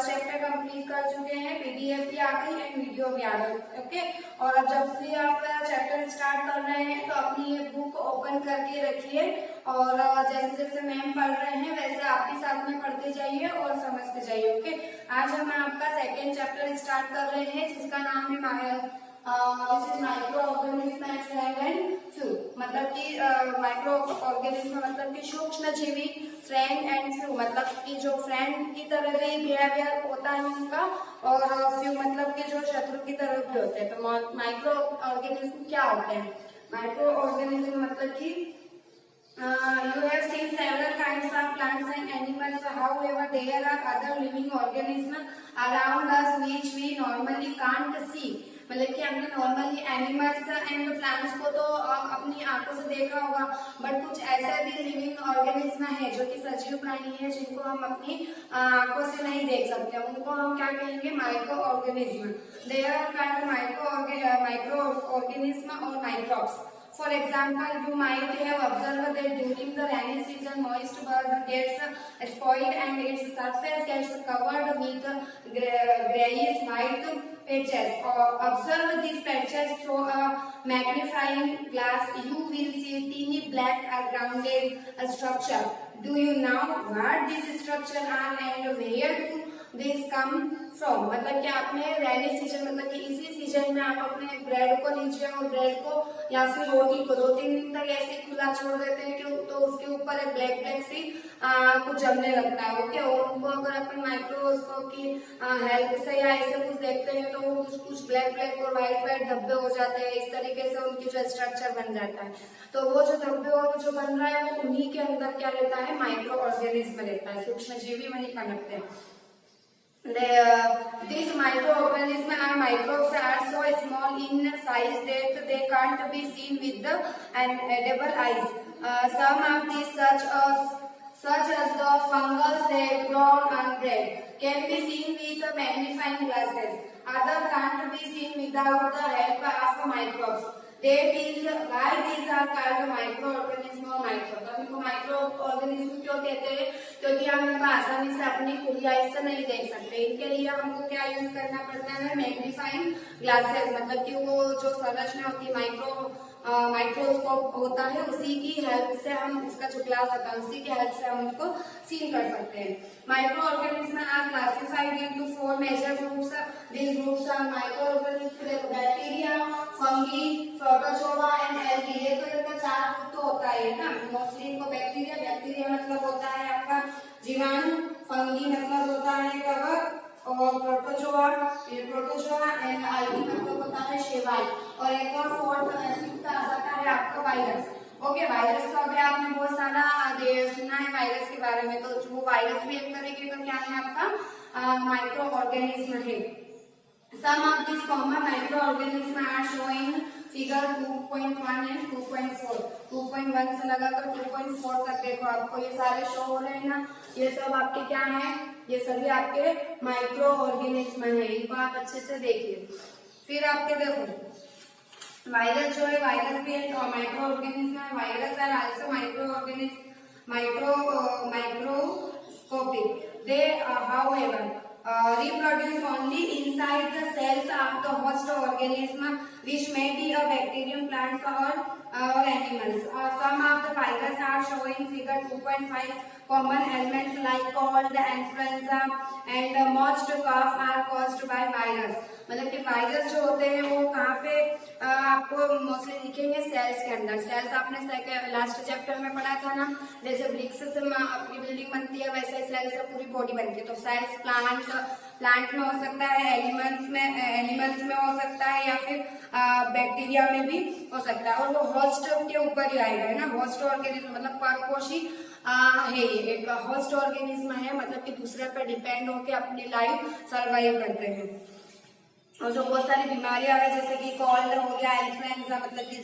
First chapter complete कर चुके हैं, पीडीएफ भी आ गई एंड वीडियो भी आ गई। ओके, और अब जब भी आप चैप्टर स्टार्ट कर रहे हैं तो अपनी ये बुक ओपन करके रखिए और जैसे जैसे मैम पढ़ रहे हैं वैसे आप भी साथ में पढ़ते जाइए और समझते जाइए। ओके, आज हम आपका सेकेंड चैप्टर स्टार्ट कर रहे हैं जिसका नाम है माइक्रो ऑर्गेनिज्म एंड फ्लू। मतलब कि माइक्रो ऑर्गेनिज्म मतलब कि सूक्ष्म जीवी, फ्रेंड एंड फ्लू मतलब कि जो फ्रेंड की तरह भी बिहेवियर होता है उनका, और फ्लू मतलब कि जो शत्रु की तरह भी होते हैं। तो माइक्रो ऑर्गेनिज्म क्या होते हैं? माइक्रो ऑर्गेनिज्म मतलब कि you have seen several kinds of plants and animals. However, there are other living organisms around us which we normally can't see. मतलब कि हमने नॉर्मली एनिमल्स एंड प्लांट्स को तो अपनी आंखों से देखा होगा, बट कुछ ऐसे भी लिविंग ऑर्गेनिज्म है जो कि सजीव प्राणी है जिनको हम अपनी आंखों से नहीं देख सकते, उनको हम क्या कहेंगे? Microorganism. There are kind microorganism और microbes. For example, you might have observed that during the rainy season, moist earth gets spoiled and its surface gets covered with grayish white patches. Observe these patches through a magnifying glass. You will see teeny black grounded structure. Do you know what these structures are and where do these come from? मतलब कि आपने rainy season मतलब कि इसी season में आप अपने bread को नीचे और ब्रेड को या फिर रोटी को 2-3 दिन तक ऐसे खुला छोड़ देते हैं कि तो उसके ऊपर एक ब्लैक ब्लैक सी कुछ जमने लगता है। ओके, और उनको अगर अपन माइक्रोस्कोप की हेल्प से या ऐसे कुछ देखते हैं तो वो कुछ ब्लैक ब्लैक और व्हाइट व्हाइट धब्बे हो जाते हैं। इस तरीके से उनकी जो स्ट्रक्चर बन जाता है। तो वो जो धब्बे और जो बन रहा है वो उन्हीं के अंदर क्या रहता है? माइक्रो ऑर्गेनिज्म रहता है, सूक्ष्म जीवी वही पनपते हैं। These microorganisms and microbes are so small in size that they can't be seen with the edible eyes. Some of these, such as the fungus that grow on bread, can be seen with magnifying glasses. Others can't be seen without the help of microbes. That is why these are called microorganisms or microbes. अब इनको microorganism क्यों कहते हैं? क्योंकि हम इनको आसानी से अपनी खुली आंख से नहीं देख सकते। इनके लिए हमको क्या यूज करना पड़ता है? Magnifying glasses. मतलब कि वो जो संरचना होती है माइक्रोस्कोप होता है, उसी की हेल्प से हम उसका जो ग्लास होता है उसी की हेल्प से हम उसको सीन कर सकते हैं। Microorganism are classified into 4 major groups. These groups are microorganism, bacteria, fungi, protozoa and algae. ये तो इनका 4 ग्रुप तो होता है ना। मोस्टली इनको बैक्टीरिया मतलब होता है आपका जीवाणु, फंगी मतलब होता है कवक, और प्रोटोजोआ एंड एल्गी मतलब होता है शैवाल, और एक और फिफ्थ आ जाता है आपका वायरस। ओके, वायरस तो अभी आपने बहुत सारा सुना है वायरस के बारे में, तो वो वायरस भी एक तरीके का क्या है? आपका माइक्रो ऑर्गेनिज्म है। Some of these common microorganisms are shown figure 2.1 and 2.4. 2.1 से लगाकर 2.4 तक देखो, आपको ये सारे शो हो रहे हैं ना। ये सब आपके क्या है? ये सभी आपके माइक्रो ऑर्गेनिज्म है। इनको आप अच्छे से देखिए। फिर आपके देखो वायरस जो है, वायरस भी एक माइक्रो ऑर्गेनिज्म है। Virus are also microscopic. They however reproduce only inside the cells of the host organism, which may be a bacterium, plants or animals. Some of the viruses are shown in figure 2.5. Common ailments like cold, influenza and most cough are caused by virus. मतलब कि virus जो होते हैं वो कहाँ पे आपको mostly दिखेंगे? सेल्स के अंदर। सेल्स आपने लास्ट चैप्टर में पढ़ा था ना, जैसे ब्रिक्स से अपनी बिल्डिंग बनती है वैसे सेल से पूरी बॉडी बनती है। तो सेल्स प्लांट में हो सकता है, एनिमल्स में हो सकता है, या फिर बैक्टीरिया में भी हो सकता है, और वो होस्ट के ऊपर ही आएगा है ना। होस्ट ऑर्गेनिज्म मतलब परपोषी है, ये एक होस्ट ऑर्गेनिज्म है, मतलब कि दूसरे पे डिपेंड होके अपनी लाइफ सर्वाइव करते हैं। और जो बहुत सारी बीमारियां है जैसे कि कोल्ड हो गया, इन्फ्लुएंजा मतलब कि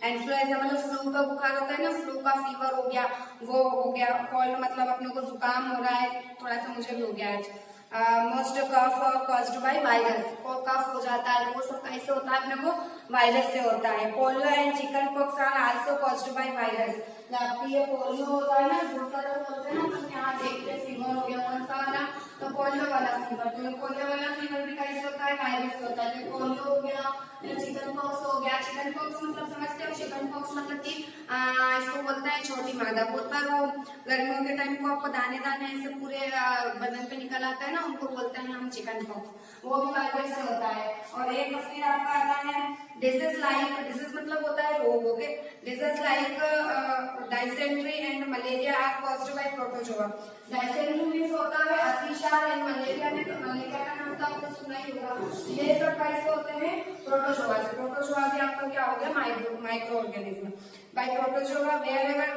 इन्फ्लुएंजा मतलब फ्लू का बुखार होता है ना, फ्लू का फीवर हो गया, वो हो गया। कोल्ड मतलब अपने को जुकाम हो रहा है, थोड़ा सा मुझे भी हो गया आज। Most cough caused by virus, को कफ हो जाता है, वो सब कैसे होता है? अपने को वायरस से होता है। Polio and chicken pox are also caused by virus. आपकी ये पोलियो होता है ना, बहुत सारे बोलते हैं ना, तो यहाँ देखते फीवर हो गया कौन सा वाला, तो पोलियो वाला वाला फीवर, तो पोलियो वाला फीवर भी कैसे होता है, वायरस से होता है। पोलियो हो गया या चिकन पॉक्स हो गया। चिकन पॉक्स मतलब समझते हो, चिकन पॉक्स मतलब कि इसको बोलते हैं छोटी मादा। बहुत बार वो गर्मियों के टाइम को आपको दाने दाने ऐसे पूरे बदन पे निकल आता है ना, उनको बोलते हैं हम चिकन पॉक्स, वो भी वायरस से होता है। और एक फिर आपका आता है डिजीज लाइक, डिजीज मतलब होता है रोग, okay. Disease like dysentery and malaria are caused by protozoa. Dysentery means होता है अतिसार एंड मलेरिया ने, मलेरिया का नाम तो आपने सुना ही होगा। ये सब कैसे होते हैं, प्रोटोजोआ से। प्रोटोजोआ भी आपका क्या हो गया, micro organism. By protozoa wherever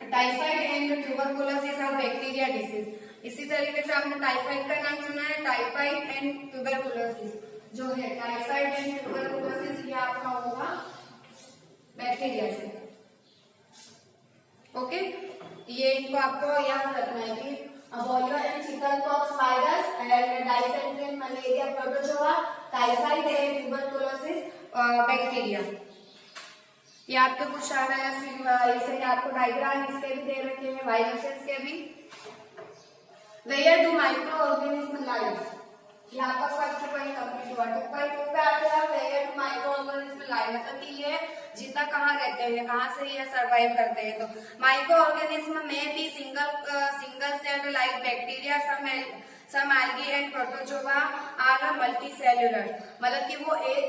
typhoid and tuberculosis are bacteria disease. इसी तरीके से आपने टाइफाइड का नाम सुना है, टाइफाइड एंड ट्यूबरकुलोसिस जो है, टाइफाइड एंड ट्यूबरकुलोसिस ये आपका होगा बैक्टीरिया से, ओके। ये इनको आपको याद रखना है कि polio and chicken pox virus and dysentery malaria protozoa, typhoid and tuberculosis bacteria. ये आपके कुछ आ रहा है। फिर ऐसे आपको डायग्राम इसके भी दे रखे हैं, वायरसेस के भी। Where do microorganism live, ये आपका फर्स्ट पॉइंट कंप्लीट हुआ। 2.2 पे आता है where do microorganism live, मतलब कि ये जीता कहाँ रहते हैं, कहाँ से ये सर्वाइव करते हैं। तो माइक्रो ऑर्गेनिज्म में भी single cell like bacteria, some algae and protozoa are multicellular, मतलब कि वो एक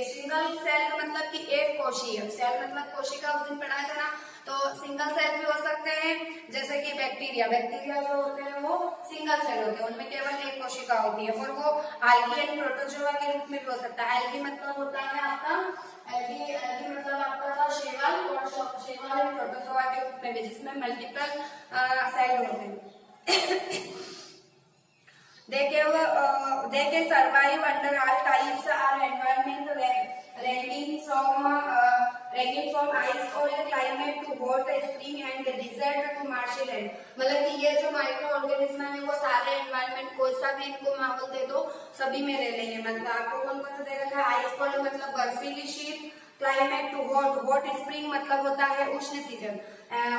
सिंगल सेल मतलब कि एक कोशीय, सेल मतलब कोशिका उस दिन पढ़ाया था ना, तो सिंगल सेल भी हो सकते हैं, जैसे कि बैक्टीरिया जो होते हैं वो सिंगल सेल होते हैं, उनमें केवल एक कोशिका होती है। और वो एल्गी एंड प्रोटोजोआ के रूप में भी हो सकता है। एल्गी मतलब होता है आपका, एल्गी मतलब आपका था शैवाल, और शैवाल एंड प्रोटोजोआ के रूप में भी, जिसमें मल्टीपल सेल होते हैं। They can survive under all types of environment ranging from ice cold climate to hot spring and desert to marshland। मतलब कि ये जो माइक्रो ऑर्गेनिज्म है वो सारे एनवायरमेंट, कोई सा भी इनको माहौल दे दो सभी में रह लेंगे। मतलब आपको कौन कौन सा दे रखा है, आइस कोल्ड मतलब बर्फीली शीत, क्लाइमेट टू हॉट स्प्रिंग मतलब होता है उष्ण सीजन,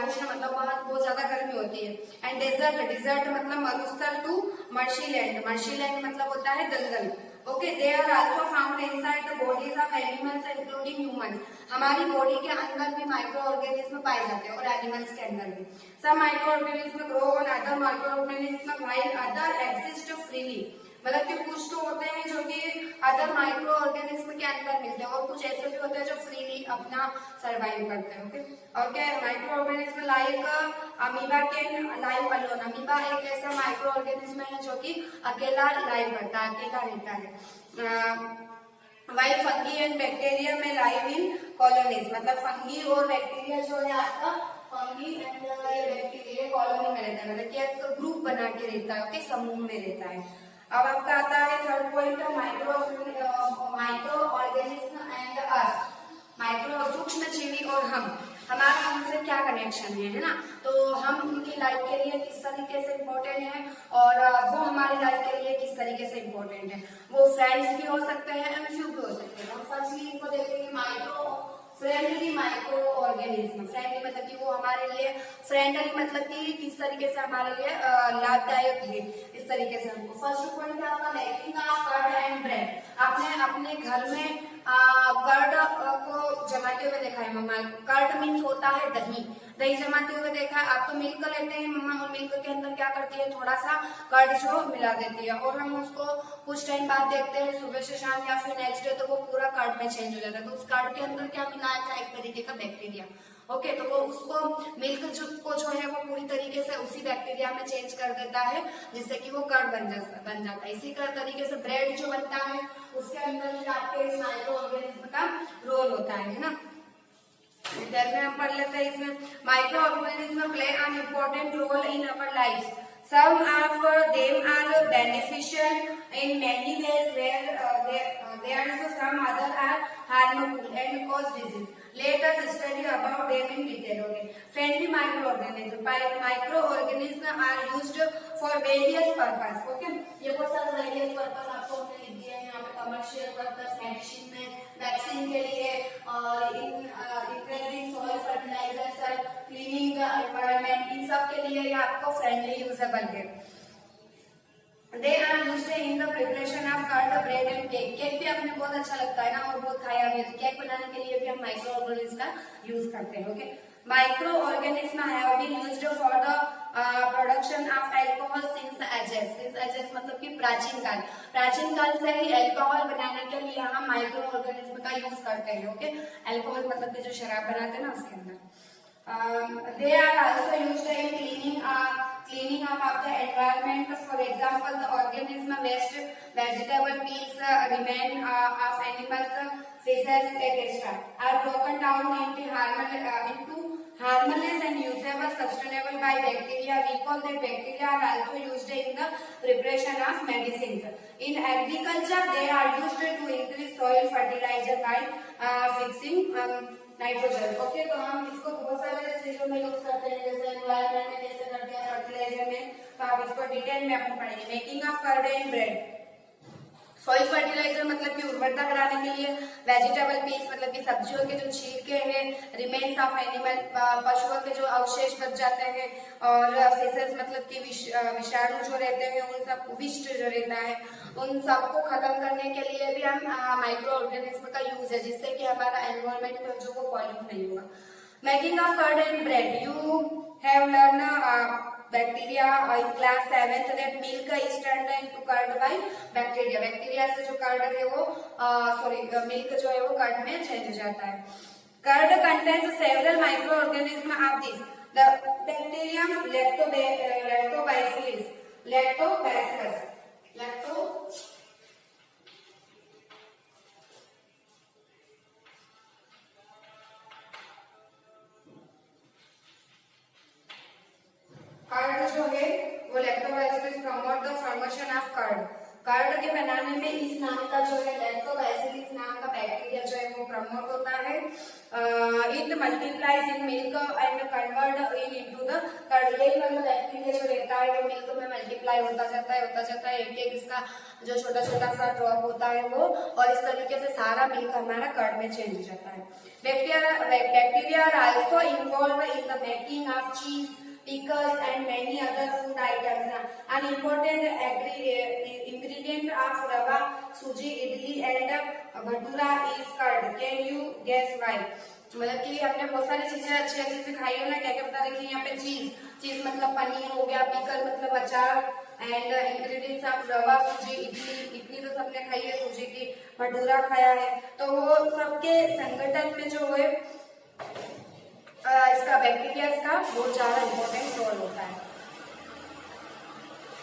उष्ण मतलब बहुत ज्यादा गर्मी होती है। एंड डेजर्ट मतलब मरुस्थल टू मर्शीलैंड मतलब होता है दलदल, okay. They are also found inside the bodies of animals including human. हमारी बॉडी के अंदर भी माइक्रो ऑर्गेनिज्म पाए जाते हैं और एनिमल्स के अंदर भी। Some microorganism grow on other microorganism while other exist freely, मतलब कि कुछ तो होते हैं जो कि अदर माइक्रो ऑर्गेनिज्म के अंदर मिलते हैं, और कुछ ऐसे भी होते हैं जो फ्रीली अपना सर्वाइव करते हैं, ओके। और क्या micro organism like amoeba can live alone. Amoeba एक ऐसा माइक्रो ऑर्गेनिज्म है जो कि अकेला लाइव करता है, अकेला रहता है। वाइल फंगी एंड बैक्टीरिया में लाइव इन कॉलोनीज, मतलब फंगी और बैक्टीरिया जो है आपका, फंगी एंड ये बैक्टीरिया कॉलोनी में रहता है, मतलब कि एक ग्रुप बना के रहता है, ओके, समूह में रहता है। अब आपका आता है third point, micro organism and us. Micro सूक्ष्म जीवी और हम, हमारा उनसे क्या कनेक्शन है ना, तो हम उनकी लाइफ के लिए किस तरीके से इम्पोर्टेंट है और वो हमारी लाइफ के लिए किस तरीके से इम्पोर्टेंट है। वो फ्रेंड्स भी हो सकते हैं, एमफ्यू भी हो सकते हैं। हम फर्स्टली इनको देखेंगे micro friendly micro organism. Friendly मतलब कि वो हमारे लिए, फ्रेंडली मतलब कि किस तरीके से हमारे लिए लाभदायक है, इस तरीके से हमको। फर्स्ट पॉइंट है आपका making of curd and bread. आपने अपने घर में कर्ड को जमाते हुए देखा है मम्मा। कर्ड मीन्स होता है दही, दही जमाते हुए देखा है। आप तो मिल्क लेते हैं मम्मा, और मिल्क के अंदर क्या करती है, थोड़ा सा कर्ड जो मिला देती है, और हम उसको कुछ टाइम बाद देखते हैं सुबह से शाम या फिर नेक्स्ट डे तो वो पूरा कर्ड में चेंज हो जाता है। तो उस कर्ड के अंदर क्या मिलाया था, एक तरीके का बैक्टीरिया, ओके। तो वो उसको मिल्क को जो है वो पूरी तरीके से उसी बैक्टीरिया में चेंज कर देता है, जिससे कि वो कर्ड बन जाता है। इसी तरीके से ब्रेड जो बनता है उसके अंदर भी आपके इस माइक्रो ऑर्गेनिज्म का रोल होता है ना। इधर में हम पढ़ लेते हैं, इसमें microorganism play an important role in our life. Some of them are beneficial in many ways, where some other are harmful and cause disease. Let us study about them in detail. Okay. Friendly microorganisms. Microorganisms are used for various purpose. Okay. ये बहुत सारे various purpose आपको हमने लिख दिए हैं यहाँ पे, commercial purpose, medicine में, वैक्सीन के लिए, और increasing soil fertilizer, cleaning the environment, इन सब के लिए ये आपको फ्रेंडली यूजेबल है। हमें बहुत अच्छा लगता है ना और बहुत खाया भी है, तो केक बनाने के लिए भी हम माइक्रो ऑर्गेनिज्म का यूज करते हैं। Okay, microorganism have been used for the production of alcohol since ages. Since ages मतलब कि प्राचीन काल से ही अल्कोहल बनाने के लिए हम माइक्रो ऑर्गेनिज्म का यूज करते हैं। ओके, अल्कोहल मतलब कि जो शराब बनाते हैं ना उसके अंदर। They are also used in cleaning up of the environment. For example, the organism waste, vegetable peels, remain of animals, fishes, etc. are broken down into harmless and usable, sustainable by bacteria. We call that bacteria are also used in the preparation of medicines. In agriculture, they are used to increase soil fertilizer by fixing nitrogen. Okay, तो हम इसको बहुत सारे चीजों में use करते हैं, जैसे एनवायरनमेंट में कैसे करते हैं, फर्टिलाइजर में, तो आप इसको डिटेल में अपन पढ़ेंगे। Making of curd and bread. Soil fertilizer मतलब कि उर्वरता बढ़ाने के लिए, वेजिटेबल पीस मतलब कि सब्जियों के जो छिलके हैं, रिमेन्स ऑफ एनिमल पशुओं के जो अवशेष बच जाते हैं, और फिशेस मतलब कि विषाणु जो रहते हैं, उन सब विष्ट जो रहता है उन सबको खत्म करने के लिए भी हम माइक्रो ऑर्गेनिज्म का यूज है, जिससे कि हमारा एनवायरमेंट जो वो पॉल्यूट नहीं होगा। Making of curd and bread. You have learn bacteria in class 7th that milk is turned into curd by bacteria। Bacteria से जो कर्ड है वो मिल्क जो है वो कर्ड में चेंज हो जाता है। Curd contains several microorganisms of this, the bacterium lactobacillus curd जो है वो lactobacillus promote the formation of curd. Curd के बनाने में इस नाम का जो है लैक्टोबैसिलस नाम का बैक्टीरिया जो है वो प्रमोट होता है। It multiplies in milk and convert into the curd. यही मतलब बैक्टीरिया जो रहता है वो मिल्क में मल्टीप्लाई होता जाता है, एक इसका जो छोटा छोटा सा ड्रॉप होता है वो, और इस तरीके से सारा मिल्क हमारा कर्ड में चेंज हो जाता है। Bacteria are also involve in the making of cheese, pickles and many other food items. An important ingredient of rava, suji, idli and bhatura is curd. Can you guess why? मतलब कि हमने बहुत सारी चीजें अच्छी से खाई है ना, क्या क्या बता रखी है यहाँ पे। चीज मतलब पनीर हो गया, पिकल मतलब अचार, एंड इंग्रेडिएंट्स ऑफ रवा, सूजी, इडली तो सबने खाई है, सूजी की, भटूरा खाया है। तो वो सबके संगठन में जो है इसका बैक्टीरिया का बहुत ज्यादा इम्पोर्टेंट रोल होता है।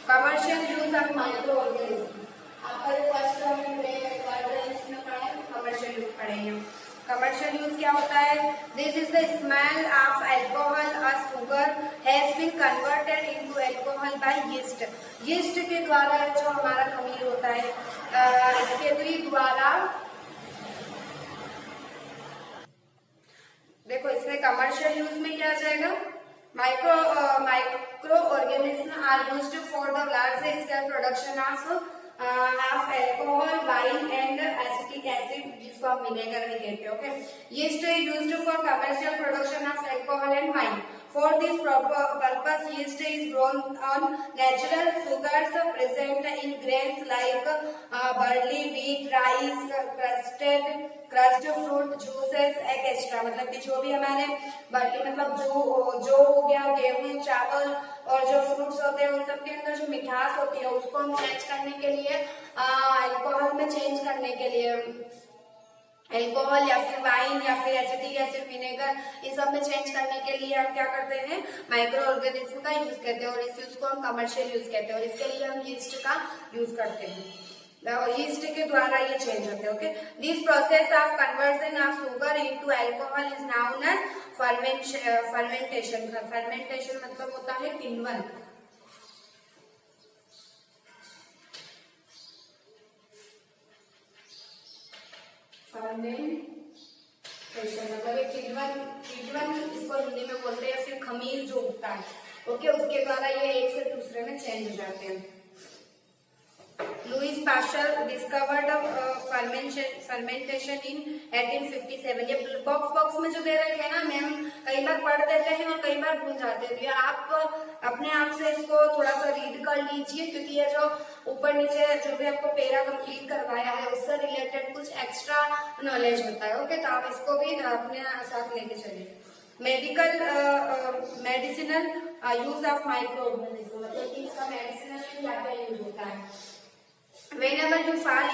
Commercial use of microorganism. आपका फर्स्ट टर्म में पढ़ा, कमर्शियल यूज पढ़ेंगे। कमर्शियल यूज क्या होता है? This is the smell of alcohol, a sugar has been converted into alcohol by yeast. Yeast के द्वारा जो हमारा खमीर होता है, इसके द्वारा देखो इसमें कमर्शियल यूज में क्या आ जाएगा? Microorganism are used for the large scale production of alcohol, wine and acetic acid, जिसको आप विनेगर भी कहते हैं। Okay, yeast is used for commercial production of alcohol and wine. For this purpose, yeast is grown on natural sugars present in grains like barley, wheat, rice, crushed fruit, juices, etc. मतलब कि जो भी हमारे barley मतलब जो हो गया, गेहूं, चावल और जो फ्रूट्स होते हैं उन सब के अंदर जो मिठास होती है उसको हम चेंज करने के लिए, अल्कोहल में चेंज करने के लिए, अल्कोहल या फिर वाइन या फिर एसिटिक एसिड, विनेगर, इस सब में चेंज करने के लिए हम क्या करते हैं? माइक्रो ऑर्गेनिज्म का यूज करते हैं, और इस यूज को हम कमर्शियल यूज कहते हैं, और इसके लिए हम यीस्ट का यूज करते हैं। यीस्ट के द्वारा ये चेंज होते हैं। Okay, this process of conversion of sugar into alcohol is known as fermentation. Fermentation मतलब होता है किण्वन। फर्मेंटेशन मतलब किण्वन इसको हिंदी में बोलते हैं, फिर खमीर जो उगता है। ओके, उसके द्वारा ये एक से दूसरे में चेंज हो जाते हैं। लुईस पास्चर डिस्कवर्ड फर्मेंटेशन इन 1857। ये बॉक्स में जो दे रखे हैं ना मैम, कई बार पढ़ देते हैं और कई बार भूल जाते हैं। आप अपने आप से इसको थोड़ा सा रीड कर लीजिए, क्योंकि ये जो ऊपर नीचे जो भी आपको पेरा कंप्लीट करवाया है उससे रिलेटेड कुछ एक्स्ट्रा नॉलेज होता है। ओके, तो आप इसको भी अपने साथ लेके चलिए। Medicinal use of micro organism, मतलब कि इसका मेडिसिनल क्या क्या यूज होता है। Whenever you fall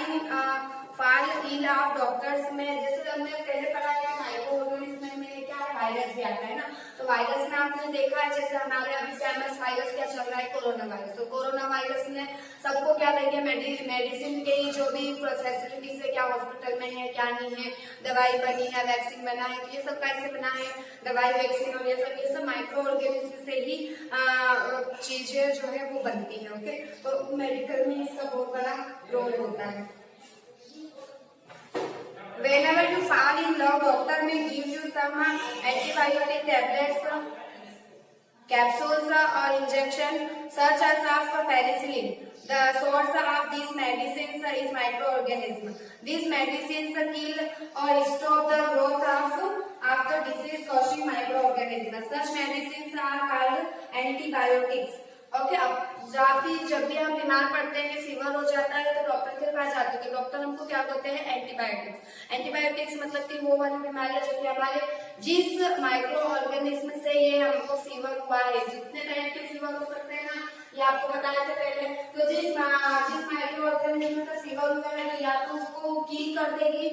ill of doctors में, जैसे हमने पहले पढ़ा है माइक्रो ऑर्गेनिज्म में क्या है, वायरस भी आता है ना। तो वायरस में आपने देखा है, जैसे हमारे अभी फेमस वायरस क्या चल रहा है, कोरोना वायरस। तो कोरोना वायरस ने सबको क्या देंगे, मेडिसिन के जो भी फैसिलिटीज है, क्या हॉस्पिटल में है क्या नहीं है, दवाई बनी है, वैक्सीन बना है, तो ये सब कैसे बना है, दवाई वैक्सीन और ये सब माइक्रो ऑर्गेनिज्म से ही चीजें जो है वो बनती है। ओके, तो मेडिकल में इसका बहुत बड़ा रोल होता है। Whenever you fall in love, doctor may give you some antibiotic tablets, capsules or injection such as of penicillin. The source of these medicines is microorganism. These medicines kill or stop the growth of the disease causing microorganism. Such medicines are called antibiotics. Okay, अब जब भी हम बीमार पड़ते हैं, fever हो जाता है तो डॉक्टर के पास जाते हैं, तो डॉक्टर हमको क्या कहते हैं, एंटीबायोटिक्स। एंटीबायोटिक्स मतलब कि वो वाली बीमारी जो कि हमारे जिस माइक्रो ऑर्गेनिज्म से ये हमको फीवर हुआ है, जितने टाइप के फीवर हो सकते हैं ना, ये आपको बताया था पहले। तो जिस माइक्रो ऑर्गेनिज्म से फीवर हुआ है, या तो उसको किल कर देगी,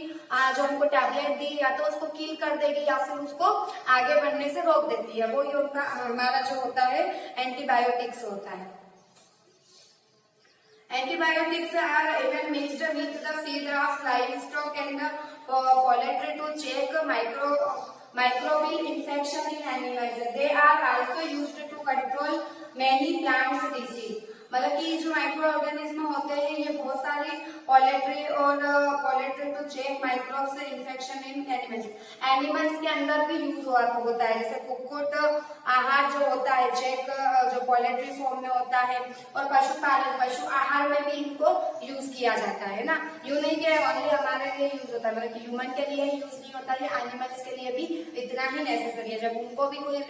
जो हमको टैबलेट दी, या तो उसको किल कर देगी, या फिर उसको आगे बढ़ने से रोक देती है। वो ही उनका हमारा जो होता है एंटीबायोटिक्स होता है। Antibiotics are even mixed with the feed of livestock and poultry to check microbial infection in animals. They are also used to control many plants disease. मतलब कि जो माइक्रो ऑर्गेनिज्म होते हैं ये बहुत सारे poultry to check microbes infection in animals के अंदर भी यूज होता है। जैसे कुक्कुट आहार जो होता है चेक जो पोल्ट्री फॉर्म में होता है, और पशुपालन पशु आहार में भी इनको यूज किया जाता है ना। यूं नहीं कि ओनली हमारे लिए यूज होता है, मतलब कि ह्यूमन के लिए यूज नहीं होता है, एनिमल्स के लिए भी इतना ही नेसेसरी है। जब उनको भी कोई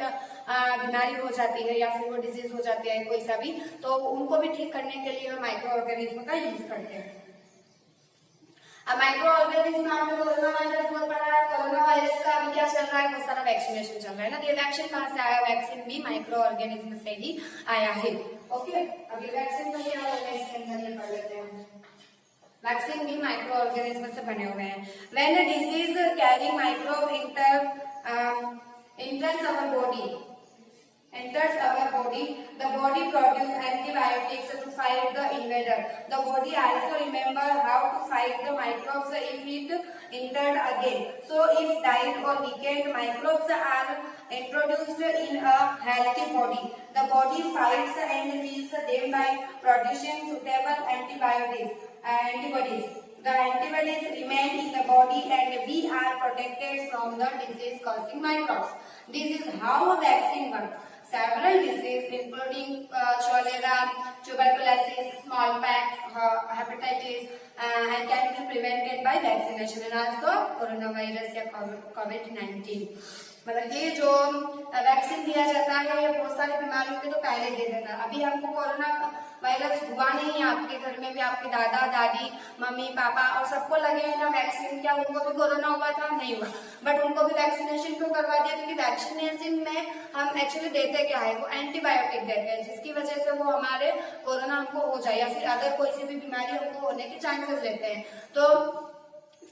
बीमारी हो जाती है या फिर वो डिजीज हो जाती है कोई सा भी, तो उनको भी ठीक करने के लिए माइक्रो ऑर्गेनिज्म का यूज करते हैं। अब माइक्रो ऑर्गेनिज्म आपने कोरोना वायरस बहुत पढ़ा है, कोरोना वायरस का अभी क्या चल रहा है, बहुत सारा वैक्सीनेशन चल रहा है ना। ये वैक्सीन कहाँ से आया, वैक्सीन भी माइक्रो ऑर्गेनिज्म से ही आया है। ओके, अब ये वैक्सीन का क्या होगा इसके अंदर ये पढ़ लेते हैं। वैक्सीन भी माइक्रो ऑर्गेनिज्म से बने हुए हैं। When a disease carrying microbe enters our body, the body produces antibiotics to fight the invader. The body also remember how to fight the microbes if it entered again. So if died or weakened microbes are introduced in a healthy body, the body fights and kills them by producing suitable antibodies. The antibodies remain in the body and we are protected from the disease causing microbes. This is how a vaccine works. Several diseases including cholera, tuberculosis, smallpox, hepatitis and can be prevented by vaccination, and also coronavirus या COVID-19। मतलब ये जो vaccine दिया जाता है ये बहुत सारी बीमारियों के तो पहले दे देता है। अभी हमको कोरोना वायरस हुआ नहीं है, आपके घर में भी आपके दादा दादी मम्मी पापा और सबको लगे है ना वैक्सीन, क्या उनको भी कोरोना हुआ था, नहीं हुआ, बट उनको भी वैक्सीनेशन क्यों करवा दिया, क्योंकि वैक्सीनेशन में हम एक्चुअली देते क्या है, वो एंटीबायोटिक देते हैं, जिसकी वजह से वो हमारे कोरोना हमको हो जाए या फिर अदर कोई सी भी बीमारी हमको होने के चांसेस रहते हैं। तो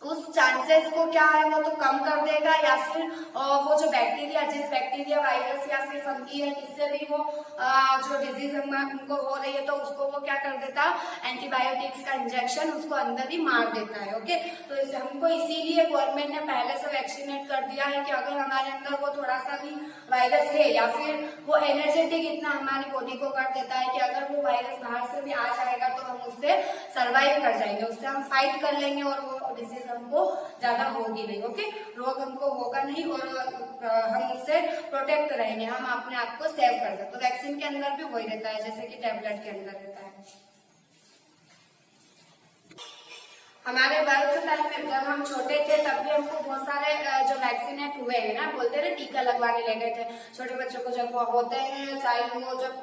उस चांसेस को क्या है वो तो कम कर देगा, या फिर वो जो बैक्टीरिया जिस बैक्टीरिया वायरस या फिर फंगी है किससे भी वो जो डिजीज हमको हो रही है तो उसको वो क्या कर देता, एंटीबायोटिक्स का इंजेक्शन उसको अंदर ही मार देता है। ओके, तो हमको इसीलिए गवर्नमेंट ने पहले से वैक्सीनेट कर दिया है कि अगर हमारे अंदर वो थोड़ा सा भी वायरस है या फिर वो एनर्जेटिक इतना हमारी बॉडी को कर देता है कि अगर वो वायरस बाहर से भी आ जाएगा तो हम उससे सर्वाइव कर जाएंगे, उससे हम फाइट कर लेंगे और वो डिजीज हमको ज्यादा होगी नहीं। ओके, रोग हमको होगा नहीं और हम उससे प्रोटेक्ट रहेंगे, हम अपने आप को सेव कर सकते। तो वैक्सीन के अंदर भी वही रहता है जैसे कि टैबलेट के अंदर रहता है। हमारे बर्थ टाइम में जब हम छोटे थे तब भी हमको बहुत सारे जो वैक्सीनेट हुए हैं ना, बोलते हैं टीका लगवाने ले गए थे छोटे बच्चों को। जब वो होते हैं चाइल्ड वो जब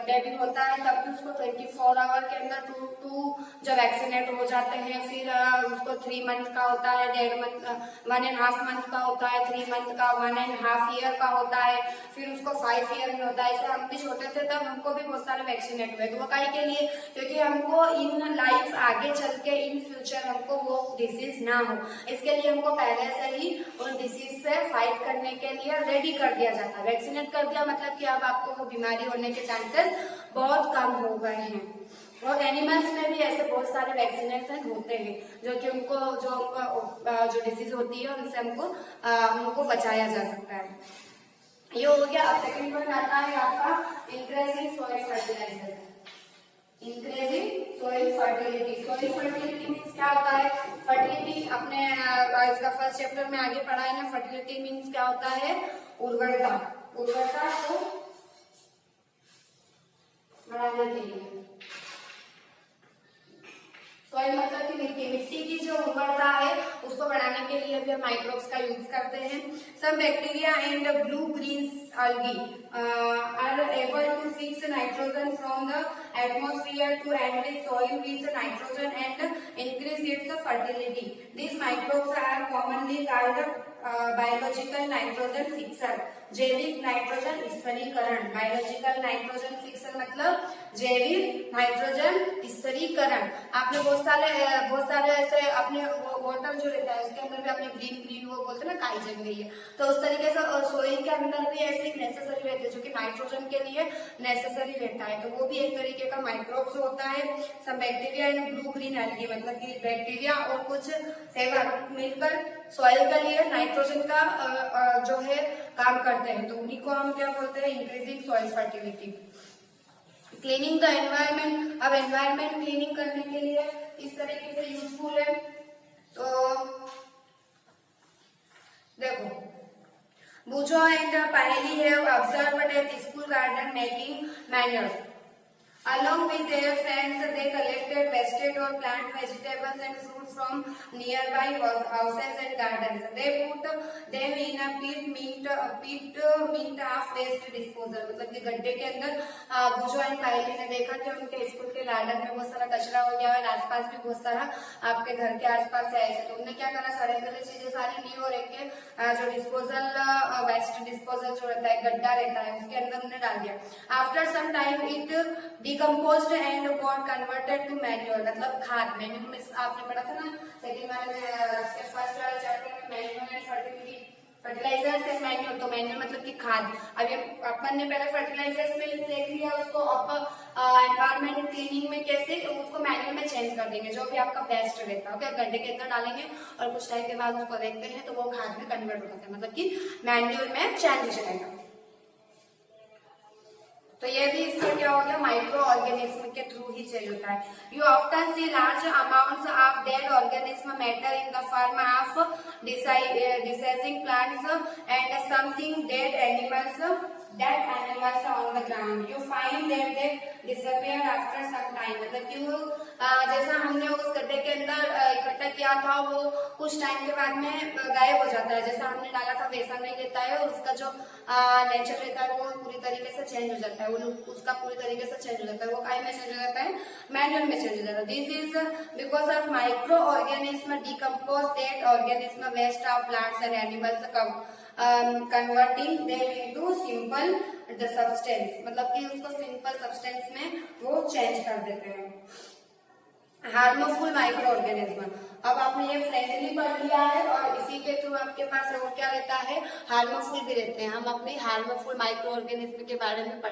बेबी होता है तब भी उसको 24 आवर के अंदर टू जो वैक्सीनेट हो जाते हैं। फिर उसको 3 मंथ का होता है, 1.5 मंथ, 1.5 मंथ का होता है, 3 मंथ का, 1.5 ईयर का होता है, फिर उसको 5 ईयर में होता है। ऐसे हम भी छोटे थे तब हमको भी बहुत सारे वैक्सीनेट हुए। तो वो काहे के लिए? क्योंकि हमको इन लाइफ आगे चल के इन फ्यूचर हमको वो डिसीज ना हो, इसके लिए हमको पहले से ही उन डिसीज से फाइट करने के लिए रेडी कर दिया जाता है। वैक्सीनेट कर दिया मतलब कि अब आपको वो बीमारी होने के चांसेस बहुत कम हो गए हैं। और एनिमल्स में भी ऐसे बहुत सारे वैक्सीनेशन होते हैं जो कि उनको जो डिसीज होती है उनसे हमको बचाया जा सकता है। ये हो गया। अब सेकंड पॉइंट आता है आपका increasing soil fertilizer. Increasing soil fertility. Soil fertility means क्या होता है? फर्टिलिटी अपने इसका फर्स्ट चैप्टर में आगे पढ़ा है ना। फर्टिलिटी मीन्स क्या होता है? उर्वरता। उर्वरता को बढ़ाने के लिए सॉइल मतलब कि मिट्टी की जो उर्वरता है उसको बढ़ाने के लिए भी हम माइक्रोब्स का यूज करते हैं। Some bacteria and blue green algae are able to fix nitrogen from the atmosphere to enrich soil with nitrogen and increase its fertility. These microbes are commonly called biological nitrogen fixer. जैविक nitrogen स्थिरीकरण। Biological nitrogen fixer मतलब जैविक nitrogen स्थिरीकरण। आपने बहुत सारे ऐसे अपने वाटर जो रहता है उसके अंदर भी आपने ग्रीन ग्रीन वो बोलते हैं ना, काई जम गई है, तो उस तरीके से सोइल के अंदर भी ऐसे नेसेसरी रहते हैं जो कि नाइट्रोजन के लिए नेसेसरी रहता है। तो वो भी एक तरीके का माइक्रोब्स होता है। सब bacteria and blue green algae मतलब कि बैक्टीरिया और कुछ सेवक मिलकर सॉइल के लिए नाइट्रोजन का जो है काम करते हैं। तो उन्हीं को हम क्या बोलते हैं? Increasing soil fertility. Cleaning the environment. अब एनवायरमेंट क्लीनिंग करने के लिए इस तरीके से यूजफुल है। तो देखो, Bujo and Paheli have observed at school garden making manure. Along with their friends, they collected wasted or plant vegetables and fruits from nearby houses and gardens. They put them in a pit meant of waste disposal. मतलब कि गड्ढे के अंदर बुजो and पायली ने देखा कि उनके स्कूल के गार्डन में बहुत सारा कचरा हो गया है, आसपास भी बहुत सारा आपके घर के आसपास है ऐसे। तो उन्होंने क्या करा? सड़े गले चीजें सारी ली और एक जो डिस्पोजल वेस्ट डिस्पोजल जो रहता है, गड्ढा रहता है, उसके अंदर उन्हें डाल दिया। After some time it decomposed and got converted to manure मतलब खाद। मैन्यूर में आपने पढ़ा था ना सेकंड वाले में, फर्स्ट वाले चैप्टर में manure and fertility, fertilizers and manure. तो मैन्यूर मतलब कि खाद। अब ये अपन ने पहले फर्टिलाइजर्स में देख लिया, उसको अब एनवायरमेंट क्लीनिंग में कैसे उसको मैन्यूर में चेंज कर देंगे, जो भी आपका बेस्ट रहता है। ओके, गड्ढे के अंदर डालेंगे और कुछ टाइम के बाद उसको देखते हैं तो वो खाद में कन्वर्ट हो जाता है, मतलब कि मैन्यूर में चेंज हो जाएगा। तो ये भी इसका क्या हो गया? माइक्रो ऑर्गेनिज्म के थ्रू ही चेंज होता है। You often see large amounts of dead organism matter in the form of deceasing plants and something dead animals on the ground. You find that they disappear after some time. मतलब कि जैसा हमने उस गड्ढे के अंदर इकट्ठा किया था वो कुछ टाइम के बाद में गायब हो जाता है। जैसा हमने डाला था वैसा नहीं रहता है और उसका जो नेचर रहता है वो पूरी तरीके से चेंज हो जाता है। वो उसका पूरी तरीके से चेंज हो जाता है। वो काय में चेंज हो जाता है? मैन्यूर में चेंज हो जाता है। This is because of microorganism decompose dead organism waste of plants and animals converting them into simple the substance मतलब कि उसको सिंपल सब्सटेंस में वो चेंज कर देते हैं। Harmful micro organism. अब आपने ये फ्रेंडली पढ़ लिया है और इसी के थ्रू आपके पास और क्या रहता है? हार्मफुल भी रहते हैं। हम अपने हार्मफुल माइक्रो ऑर्गेनिज्म के बारे में पढ़